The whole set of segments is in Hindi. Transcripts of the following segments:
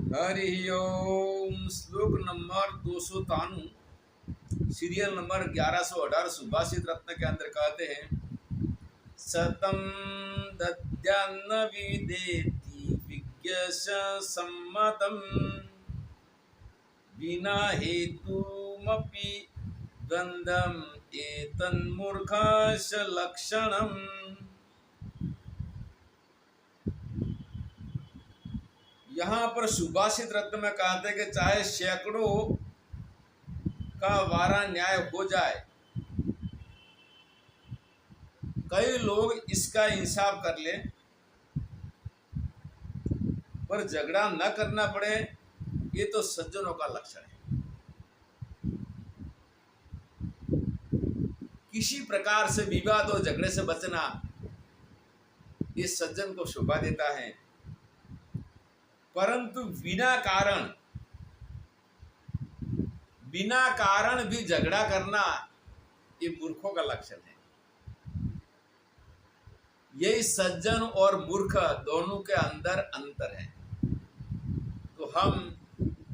हरि ओम। श्लोक नंबर 293, सीरियल नंबर 1118 सुभाषित रत्न के अंदर कहते हैं, सतम दद्यान्न विदेति विज्ञ सम्मतम बिना हेतुमपि द्वंद्वम एतन्मूर्खस्य लक्षणम। यहाँ पर सुभाषित रत्न में कहते हैं कि चाहे सैकड़ों का वारा न्याय हो जाए, कई लोग इसका इंसाफ कर ले, पर झगड़ा न करना पड़े, ये तो सज्जनों का लक्षण है। किसी प्रकार से विवाद और झगड़े से बचना ये सज्जन को शोभा देता है, परंतु बिना कारण भी झगड़ा करना ये मूर्खों का लक्षण है। यही सज्जन और मूर्ख दोनों के अंदर अंतर है। तो हम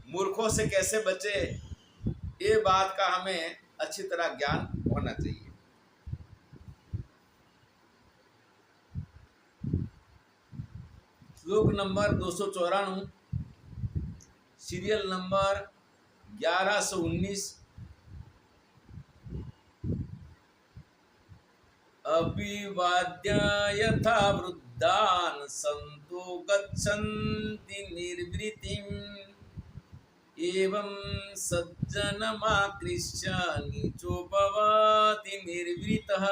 मूर्खों से कैसे बचे, ये बात का हमें अच्छी तरह ज्ञान होना चाहिए। श्लोक नंबर 294, सीरियल नंबर 1119। अभिवाद्य यथा वृद्धान् सन्तो गच्छन्ति निर्वृतिम् एवं सज्जनमाकृष्य नीचो भवति निर्वृतः।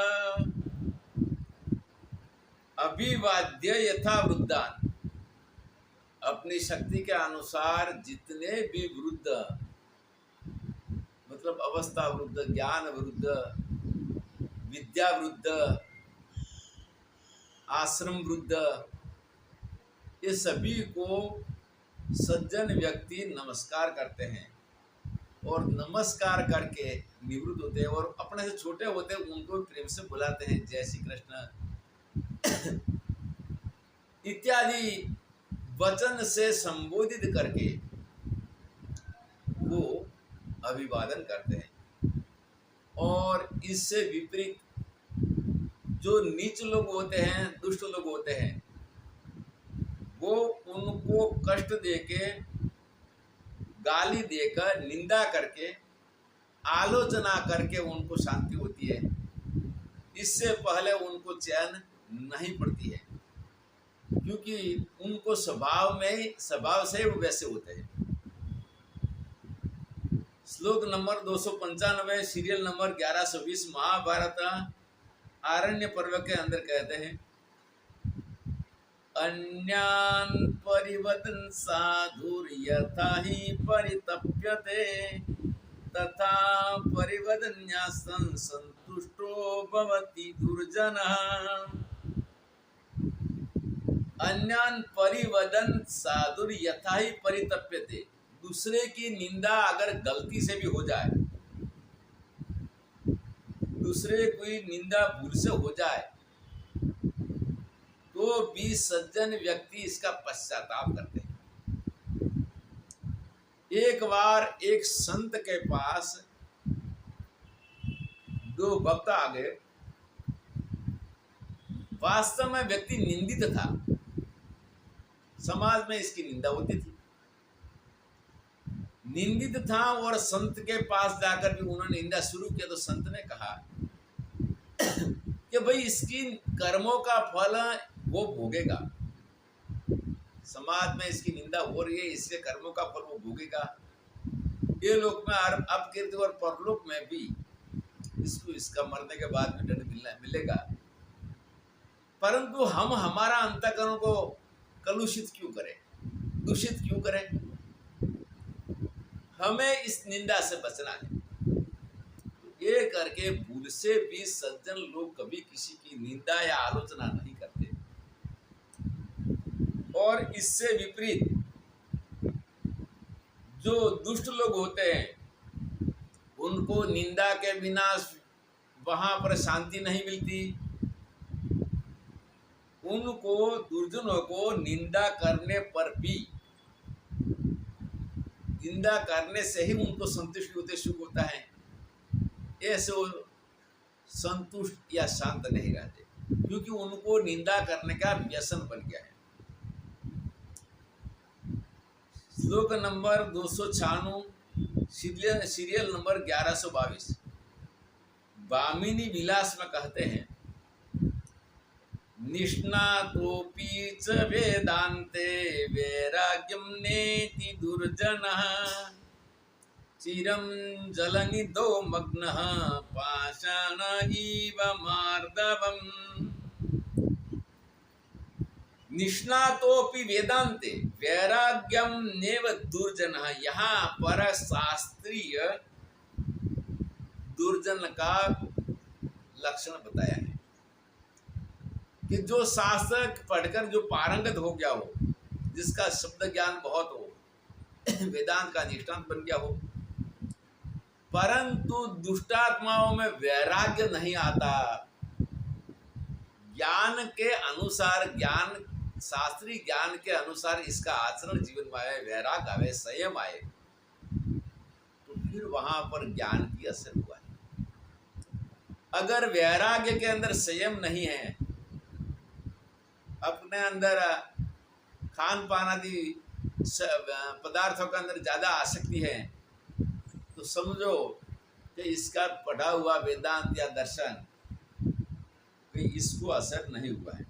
अभिवाद्य यथा वृद्धान्, अपनी शक्ति के अनुसार जितने भी वृद्ध, मतलब अवस्था वृद्ध, ज्ञान वृद्ध, विद्या वृद्ध, आश्रम वृद्ध, ये सभी को सज्जन व्यक्ति नमस्कार करते हैं और नमस्कार करके निवृत्त होते हैं, और अपने से छोटे होते हैं उनको प्रेम से बुलाते हैं, जय श्री कृष्ण इत्यादि वचन से संबोधित करके वो अभिवादन करते हैं। और इससे विपरीत जो नीच लोग होते हैं, दुष्ट लोग होते हैं, वो उनको कष्ट देके, गाली देकर, निंदा करके, आलोचना करके उनको शांति होती है। इससे पहले उनको चैन नहीं पड़ती है, क्योंकि उनको स्वभाव से वो वैसे होते हैं। श्लोक नंबर 295, सीरियल नंबर 1120, महाभारत आरण्य पर्व के अंदर कहते हैं, अन्यान् परिवदन् साधुर्यथा हि परितप्यते तथा परिवदन्यासन् संतुष्टो भवति दुर्जनः। अन्यान् परिवदन् साधुर यथा ही परितप्यते। दूसरे की निंदा अगर गलती से भी हो जाए, दूसरे कोई निंदा भूल से हो जाए, तो भी सज्जन व्यक्ति इसका पश्चाताप करते हैं। एक बार एक संत के पास दो भक्त आ गए। वास्तव में व्यक्ति निंदित था, समाज में इसकी निंदा होती थी, निंदित था, और संत के पास जाकर भी उन्होंने निंदा शुरू किया। तो संत ने कहा कि भाई इसकी कर्मों का फल वो भोगेगा, समाज में इसकी निंदा हो रही है, इसके कर्मों का फल वो भोगेगा। ये लोक में अपकीर्ति और परलोक में भी इसको इसका मरने के बाद भी दंड मिलेगा। परंतु हम हमारा अंतःकरण को कलुषित क्यों करें, दूषित क्यों करें? हमें इस निंदा से बचना है। ये करके भूल से भी सज्जन लोग कभी किसी की निंदा या आलोचना नहीं करते। और इससे विपरीत जो दुष्ट लोग होते हैं, उनको निंदा के बिना वहां पर शांति नहीं मिलती। उनको, दुर्जनों को निंदा करने पर भी निंदा करने से ही उनको संतुष्टि होते सुख होता है, ऐसे वो संतुष्ट या शांत नहीं रहते, क्योंकि उनको निंदा करने का व्यसन बन गया है। श्लोक नंबर 296, सीरियल नंबर 1122, वामिनी विलास में कहते हैं, निष्णातोऽपि च वेदान्ते वैराग्यं नेति दुर्जनः चिरं जलनिधौ मग्नः पाषाण इव मार्दवम्। निष्णातोऽपि वेदान्ते वैराग्यम नेव दुर्जनः, यहाँ पर शास्त्रीय दुर्जन का लक्षण बताया है कि जो शास्त्र पढ़कर जो पारंगत हो गया हो, जिसका शब्द ज्ञान बहुत हो, वेदांत का निष्ठांत बन गया हो, परंतु दुष्टात्माओं में वैराग्य नहीं आता। ज्ञान के अनुसार, ज्ञान शास्त्रीय ज्ञान के अनुसार इसका आचरण जीवन में आए, वैराग आए, संयम आए, तो फिर वहां पर ज्ञान की असर हुआ है। अगर वैराग्य के अंदर संयम नहीं है, अपने अंदर खान पान आदि पदार्थों के अंदर ज्यादा आसक्ति है, तो समझो कि इसका पढ़ा हुआ वेदांत या दर्शन कि इसको असर नहीं हुआ है।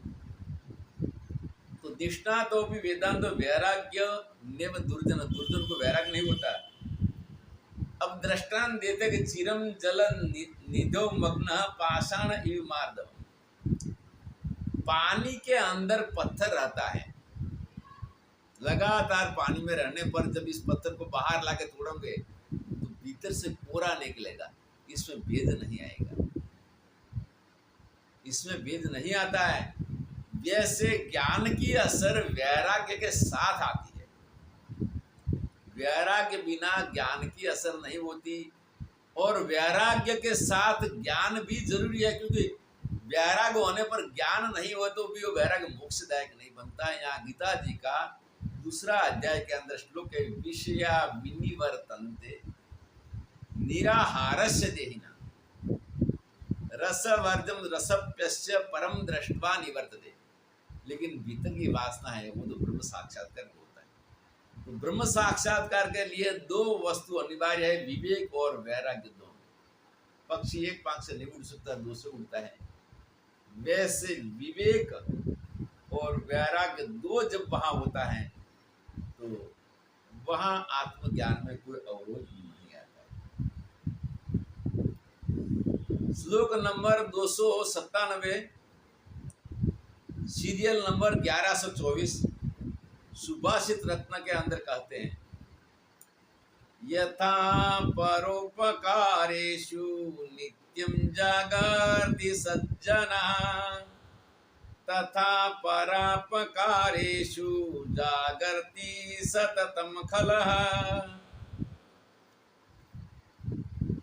तो निष्णातो भी वेदांत वैराग्य नेव दुर्जन, दुर्जन को वैराग्य नहीं होता। अब दृष्टांत देते कि चिरम जल निधो मग्न पाषाण इव मार्दव, पानी के अंदर पत्थर रहता है, लगातार पानी में रहने पर जब इस पत्थर को बाहर लाके तोड़ोगे तो भीतर से कोरा निकलेगा, इसमें भेद नहीं आएगा, इसमें भेद नहीं आता है। जैसे ज्ञान की असर वैराग्य के साथ आती है, वैराग्य बिना ज्ञान की असर नहीं होती, और वैराग्य के साथ ज्ञान भी जरूरी है, क्योंकि वैराग्य होने पर ज्ञान नहीं हो तो भी वो वैराग्य मोक्षदायक नहीं बनता है। यहाँ गीता जी का 2 अध्याय के अंदर श्लोक है, विषया विनिवर्तन्ते निराहारस्य देहिना रसवर्जम रसप्यस्य परम दृष्ट्वा निवर्तते। लेकिन भीतर की वासना है वो तो ब्रह्म साक्षात्कार होता है। तो ब्रह्म साक्षात्कार के लिए 2 वस्तु अनिवार्य है, विवेक और वैराग्य दोनों। पक्षी एक पंख से नहीं उड़ सकता, 2 से उड़ता है, वैसे विवेक और वैराग्य 2 जब वहां होता है तो वहां आत्मज्ञान में कोई अवरोध नहीं आता है। श्लोक नंबर 297, सीरियल नंबर 1124, सुभाषित रत्न के अंदर कहते हैं, यथा परोपकारेषु नित्यं जागर्ति सज्जना तथा परोपकारेषु जागर्ति सततम खलः।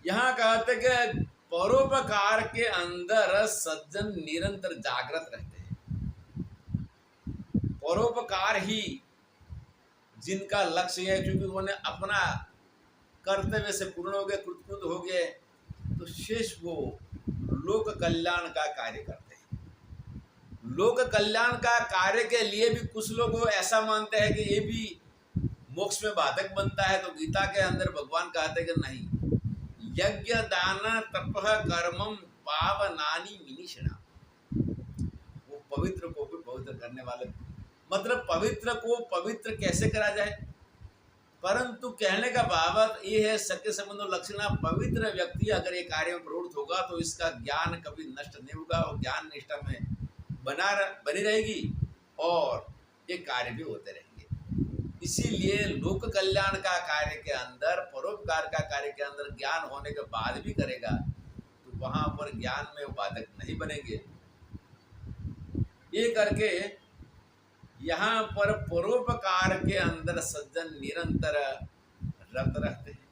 यहाँ कहते कि परोपकार के अंदर सज्जन निरंतर जागृत रहते हैं। परोपकार ही जिनका लक्ष्य है, क्योंकि उन्होंने अपना कर्तव्य से पूर्ण हो गए, कृतकृत हो गए, तो शेष वो लोक कल्याण का कार्य करते हैं। लोक कल्याण का कार्य के लिए भी कुछ लोग ऐसा मानते हैं कि ये भी मोक्ष में बाधक बनता है, तो गीता के अंदर भगवान कहते हैं कि नहीं, यज्ञ दान तपः कर्मम पावनानि विनिषणा, वो पवित्र को भी पवित्र करने वाले, मतलब पवित्र को पवित्र कैसे करा जाए। परंतु कहने का भाव ये है, सत्य संबंधो लक्षणा, पवित्र व्यक्ति अगर ये कार्य में प्रवृत्त होगा तो इसका ज्ञान कभी नष्ट नहीं होगा और ज्ञान निष्ठा में बनी रहेगी और ये कार्य भी होते रहेंगे। इसीलिए लोक कल्याण का कार्य के अंदर, परोपकार का कार्य के अंदर ज्ञान होने के बाद भी करेगा तो वहां पर ज्ञान में बाधक नहीं बनेंगे। ये करके यहाँ पर परोपकार के अंदर सज्जन निरंतर रत रहते हैं,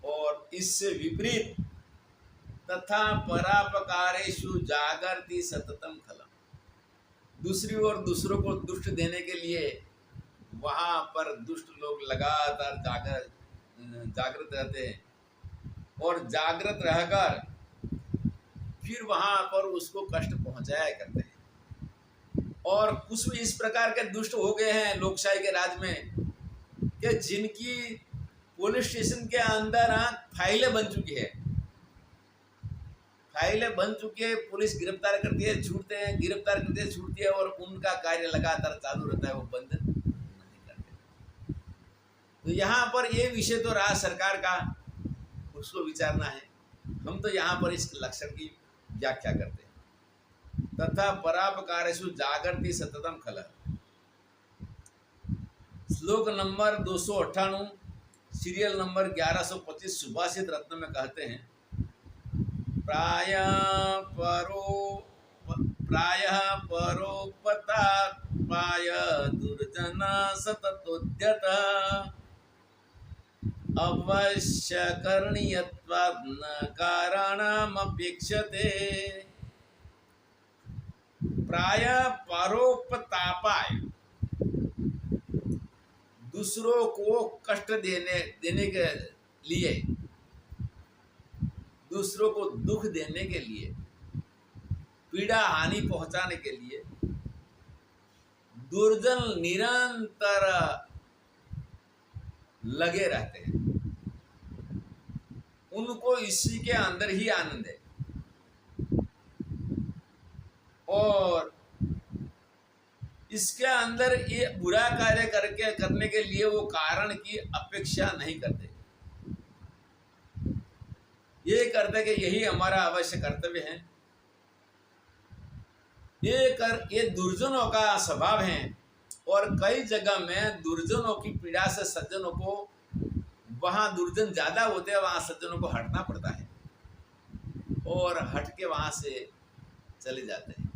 और इससे विपरीत तथा परोपकारेषु जागर्ति सततम खलम, दूसरी ओर दूसरों को दुष्ट देने के लिए वहां पर दुष्ट लोग लगातार जागृत रहते हैं और जागृत रहकर फिर वहां पर उसको कष्ट पहुंचाया करते हैं। और कुछ भी इस प्रकार के दुष्ट हो गए हैं लोकशाही के राज में कि जिनकी पुलिस स्टेशन के अंदर फाइलें बन चुकी है, फाइलें बन चुकी है, पुलिस गिरफ्तार करती है, छूटते हैं, गिरफ्तार करती है, छूटती है, और उनका कार्य लगातार चालू रहता है, वो बंद नहीं करते। तो यहाँ पर ये विषय तो राज्य सरकार का उसको विचारना है। हम तो यहाँ पर इस लक्षण की व्याख्या करते हैं। तथा परापकारेषु जागर्ति सततम खल। श्लोक नंबर 298 सीरियल नंबर 1125 सुभाषित रत्न में कहते हैं, प्रायः परोपतापाय दुर्जन सततोद्यत अवश्य करणीयत्वात् न कारणमपेक्षते। प्रायः परोपतापाय, दूसरों को कष्ट देने के लिए, दूसरों को दुख देने के लिए, पीड़ा हानि पहुंचाने के लिए दुर्जन निरंतर लगे रहते हैं। उनको इसी के अंदर ही आनंद है और इसके अंदर ये बुरा कार्य करने के लिए वो कारण की अपेक्षा नहीं करते। ये करते कि यही हमारा अवश्य कर्तव्य है। ये दुर्जनों का स्वभाव है और कई जगह में दुर्जनों की पीड़ा से सज्जनों को, वहां दुर्जन ज्यादा होते हैं वहां सज्जनों को हटना पड़ता है और हट के वहां से चले जाते हैं।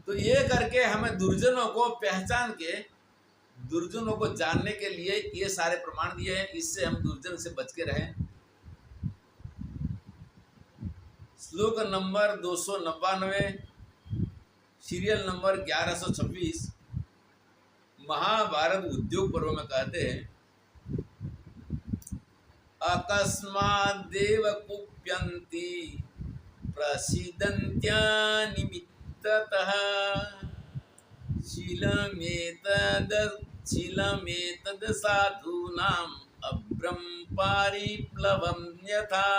तो ये करके हमें दुर्जनों को पहचान के, दुर्जनों को जानने के लिए ये सारे प्रमाण दिए हैं, इससे हम दुर्जन से बच के रहें। श्लोक नंबर 299 सीरियल नंबर 1126 महाभारत उद्योग पर्व में कहते हैं, अकस्मादेव कुप्यन्ति प्रसीदन्त्या निमित्ततः शीलमेतद् साधूनाम् अभ्रं पारिप्लवं यथा।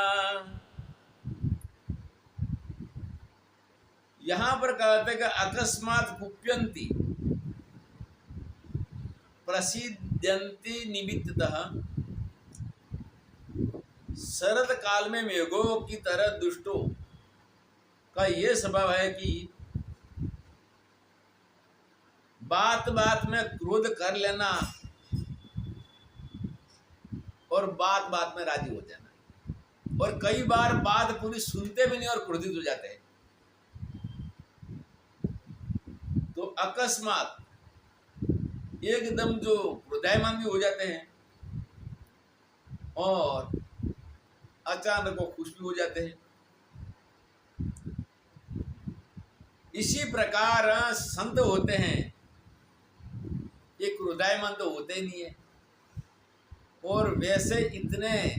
यहाँ पर कहते हैं कि अकस्मात कुप्यन्ति प्रसिद्ध्यन्ति निमित्ततः, शरद काल में मेघों की तरह दुष्टों का ये स्वभाव है कि बात बात में क्रोध कर लेना और बात बात में राजी हो जाना, और कई बार बात पूरी सुनते भी नहीं और क्रोधित हो जाते हैं। तो अकस्मात एकदम जो क्रोधायमान भी हो जाते हैं और अचानक वो खुश भी हो जाते हैं। इसी प्रकार संत होते हैं, ये क्रोधायमान तो होते ही नहीं है और वैसे इतने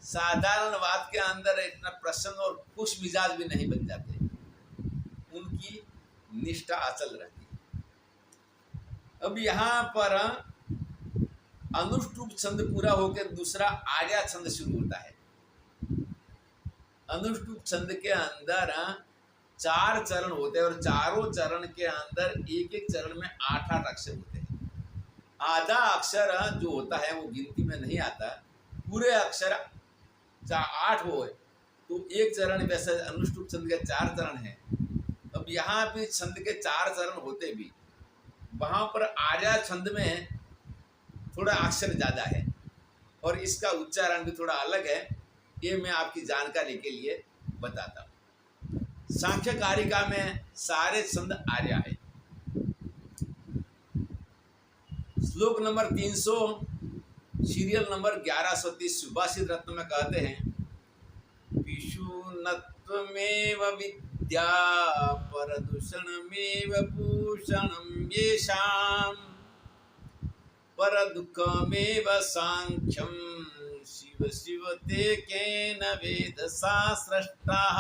साधारण बात के अंदर इतना प्रसन्न और खुश मिजाज भी नहीं बन जाते। उनकी निष्ठा अचल रहती है। अब यहाँ पर अनुष्टुप छंद पूरा होकर दूसरा आर्या छंद शुरू होता है। अनुष्टुप छंद के अंदर 4 चरण होते हैं और चारों चरण के अंदर एक एक चरण में 8-8 अक्षर होते हैं। आधा अक्षर जो होता है वो गिनती में नहीं आता, पूरे अक्षर 8 हो तो एक चरण। वैसे अनुष्टुप छंद के 4 चरण हैं। अब यहाँ भी छंद के 4 चरण होते भी वहाँ पर आर्या छंद में थोड़ा अक्षर ज़्यादा है और इसका उच्चारण भी थोड़ा अलग है। ये मैं आपकी जानकारी के लिए बताता हूँ। सांख्य कारिका में सारे छंद आर्या है। श्लोक नंबर 300 सीरियल नंबर 1130 सुभाषित रत्न में कहते हैं, विषुनत्वमेव विद्या परदूषणमेव भूषणं येषाम् पर दुःखमेव सांख्यम शिव शिव ते केन वेद सा सृष्टाः।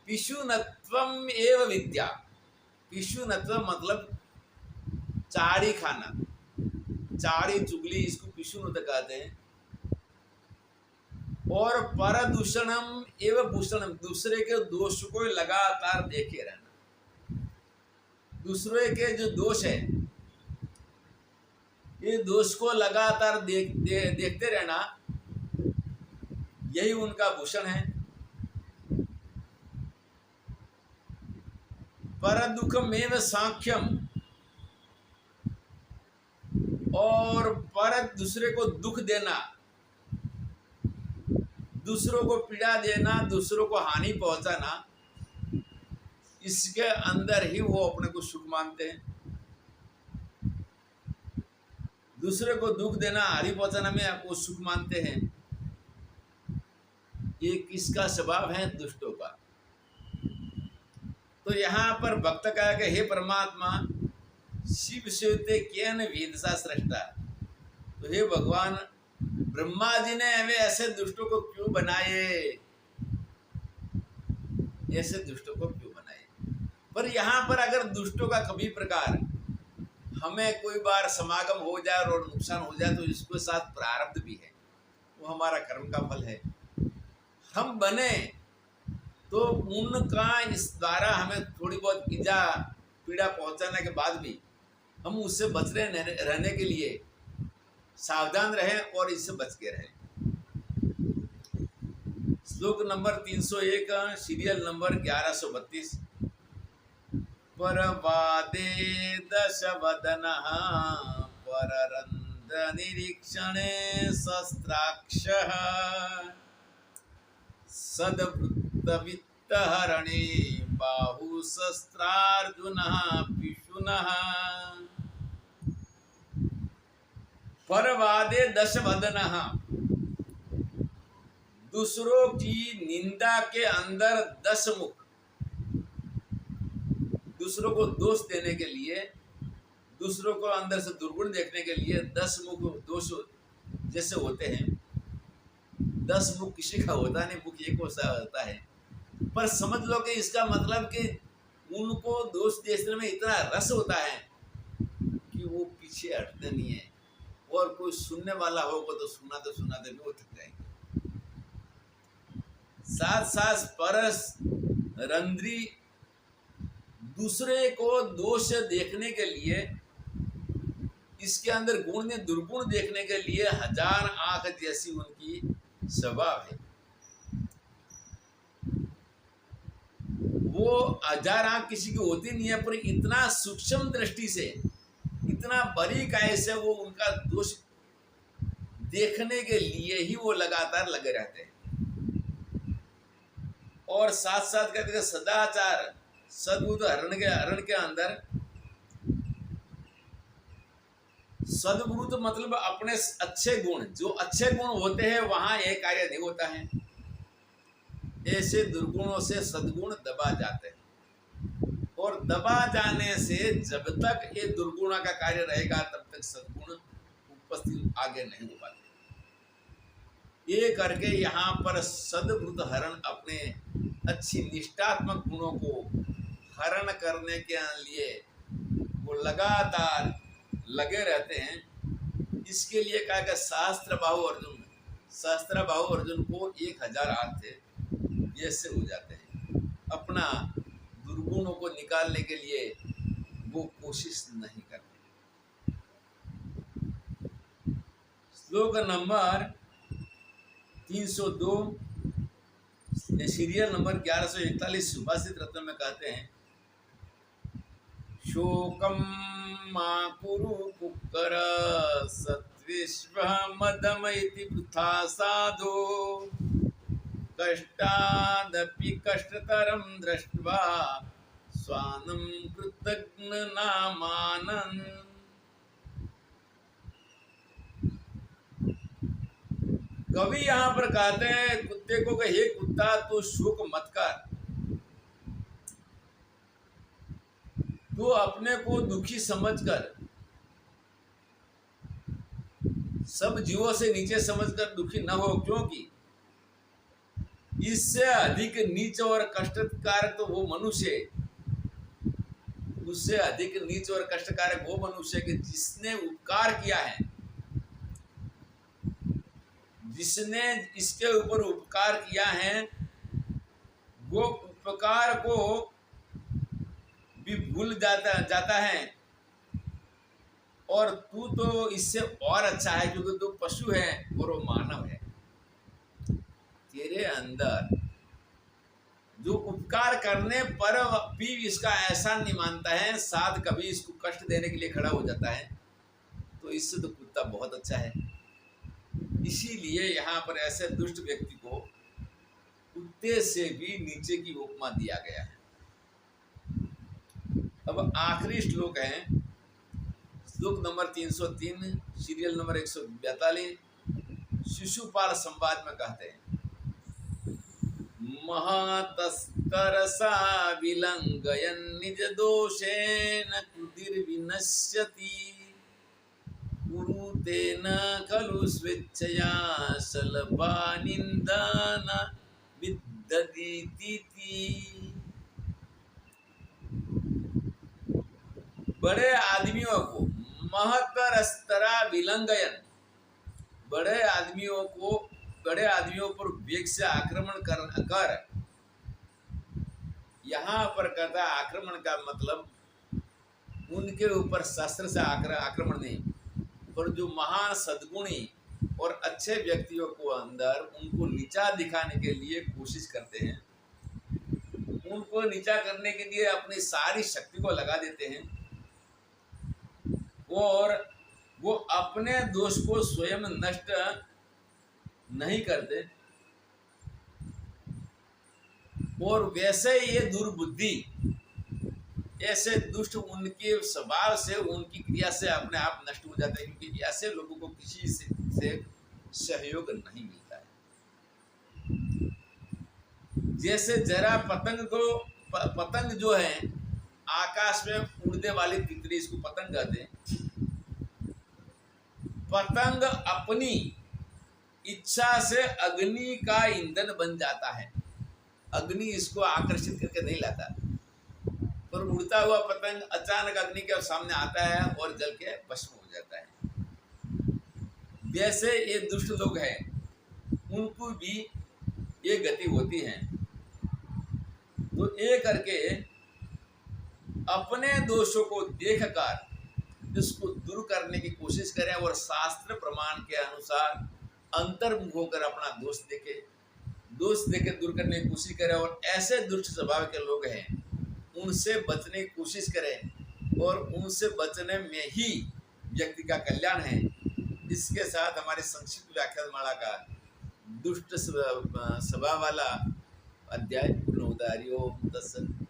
पिशुनत्वम एव विद्या। पिशुनत्व मतलब चाड़ी खाना, चाड़ी चुगली, इसको पिशुनत्व कहते हैं। और परदूषणम एवं भूषणम, दूसरे के दोष को लगातार देखे रहना। दूसरे के जो दोष है, ये दोष को लगातार देखते रहना, यही उनका भूषण है। पर दुखमेव सांख्यम, और पर दूसरे को दुख देना, दूसरों को पीड़ा देना, दूसरों को हानि पहुंचाना, इसके अंदर ही वो अपने को सुख मानते हैं। दूसरे को दुख देना, हानि पहुंचाना में आपको सुख मानते हैं। ये किसका स्वभाव है? दुष्टों का। तो यहाँ पर भक्त कहा कि हे परमात्मा, शिव शिवते केन वेदसा सृष्टा। तो हे भगवान, ब्रह्मा जी ने हमें ऐसे दुष्टों को क्यों बनाए? ऐसे दुष्टों को क्यों बनाए? पर यहाँ पर अगर दुष्टों का कभी प्रकार हमें कोई बार समागम हो जाए और नुकसान हो जाए, तो इसके साथ प्रारब्ध भी है, वो हमारा कर्म का फल है। हम बने तो उनका इस द्वारा हमें थोड़ी बहुत ईजा पीड़ा पहुंचाने के बाद भी हम उससे बच रहे रहने के लिए सावधान रहें और इससे बच के रहें। श्लोक नंबर 301, सीरियल नंबर 1132। परवादे दशवदनः पररन्ध्र निरीक्षणे शस्त्राक्षः सद्वृत्तवित्तहरणे बाहुशस्त्रार्जुनः पिशुनः। परवादे दशवदनः, दूसरों की निंदा के अंदर 10 मुख, दूसरों को दोष देने के लिए, दूसरों को अंदर से दुर्गुण देखने के लिए 10 मुख दोष जैसे होते हैं। 10 मुख किसी का होता नहीं, मुख एक होता है। पर समझ लो कि इसका मतलब कि उनको दोष देखने में इतना रस होता है कि वो पीछे हटते नहीं है, और कोई सुनने वाला होगा तो सुनाते भी वो थक जाएंगे। साथ साथ परस रंध्री, दूसरे को दोष देखने के लिए, इसके अंदर गुण में दुर्गुण देखने के लिए 1000 आंख जैसी उनकी स्वभाव है। वो 1000 आंख किसी की होती नहीं है, पर इतना सूक्ष्म दृष्टि से, इतना बारीकाई से वो उनका दोष देखने के लिए ही वो लगातार लगे रहते हैं। और साथ साथ कहते हैं सदाचार सद्बुद्ध हरण के अंदर, सद्बुद्ध मतलब अपने अच्छे गुण, जो अच्छे गुण होते हैं वहां यह कार्य नहीं होता है। ऐसे दुर्गुणों से सद्गुण दबा जाते हैं, और दबा जाने से जब तक ये दुर्गुणों का कार्य रहेगा तब तक सद्गुण उपस्थित आगे नहीं हो पाते। ये करके यहाँ पर सद्बुद्ध हरण अपने अच्छी निष्ठात्मक गुणों को हरण करने के लिए वो लगातार लगे रहते हैं। इसके लिए कहा कि सहस्त्रबाहु अर्जुन को 1000 हाथ थे, जैसे हो जाते हैं। अपना दुर्गुणों को निकालने के लिए वो कोशिश नहीं करते। श्लोक नंबर 302, सीरियल नंबर 1141, सुभाषित रत्न में कहते हैं, शोकम मा कुरु कुक्कर सत्विश्वमदमैति वृथा साधो कष्टादपि कष्टतरं दृष्ट्वा स्वानं कृतघ्ननामानं। कवि यहाँ पर कहते हैं कुत्ते को कि हे कुत्ता, तू शोक मत कर, तू तो अपने को दुखी समझकर, सब जीवों से नीचे समझकर दुखी न हो, क्योंकि इससे अधिक नीच और कष्टकारक तो वो मनुष्य, उससे अधिक नीच और कष्टकारक वो मनुष्य कि जिसने उपकार किया है, जिसने इसके ऊपर उपकार किया है, वो उपकार को भी भूल जाता है। और तू तो इससे और अच्छा है, क्योंकि तू पशु है और वो मानव है। तेरे अंदर जो उपकार करने पर भी इसका एहसान नहीं मानता है, साथ कभी इसको कष्ट देने के लिए खड़ा हो जाता है, तो इससे तो कुत्ता बहुत अच्छा है। इसीलिए यहाँ पर ऐसे दुष्ट व्यक्ति को कुत्ते से भी नीचे की उपमा दिया गया है। अब आखिरी श्लोक है, श्लोक नंबर 303, सीरियल नंबर 142, शिशुपाल संवाद में कहते हैं, महातस्करसा विलंघयन् निज दोषेण कृतिर्विनश्यति, कुरुते न खलु स्वेच्छया शलभानिन्दान विदधतीति। बड़े आदमियों को महतरस्तरा विलंघयन्, बड़े आदमियों पर वेग से आक्रमण कर, यहाँ पर कहता आक्रमण का मतलब उनके ऊपर शस्त्र से आक्रमण नहीं, पर जो महान सद्गुणी और अच्छे व्यक्तियों को अंदर उनको नीचा दिखाने के लिए कोशिश करते हैं, उनको नीचा करने के लिए अपनी सारी शक्ति को लगा देते हैं, और वो अपने दोष को स्वयं नष्ट नहीं करते। और वैसे ये दुर्बुद्धि, ऐसे दुष्ट उनके स्वभाव से, उनकी क्रिया से अपने आप नष्ट हो जाते हैं, क्योंकि ऐसे लोगों को किसी से सहयोग नहीं मिलता है। जैसे जरा पतंग जो है आकाश में उड़ने वाली तितली, इसको पतंग कहते हैं। पतंग अपनी इच्छा से अग्नि का ईंधन बन जाता है, अग्नि इसको आकर्षित करके नहीं लाता, पर उड़ता हुआ पतंग अचानक अग्नि के सामने आता है और जल के भस्म हो जाता है। वैसे ये दुष्ट लोग हैं, उनको भी ये गति होती है। तो ये करके अपने दोषों को देखकर इसको दूर करने की कोशिश करें, और शास्त्र प्रमाण के अनुसार अंतर्मुख होकर अपना दोष देके दूर करने की कोशिश करें। और ऐसे दुष्ट स्वभाव के लोग हैं, उनसे बचने की कोशिश करें, और उनसे बचने में ही व्यक्ति का कल्याण है। इसके साथ हमारे संक्षिप्त व्याख्यान माला का दुष्ट स्वभाव वाला अध्याय पूर्ण होता है। हरि ओम तत्सत।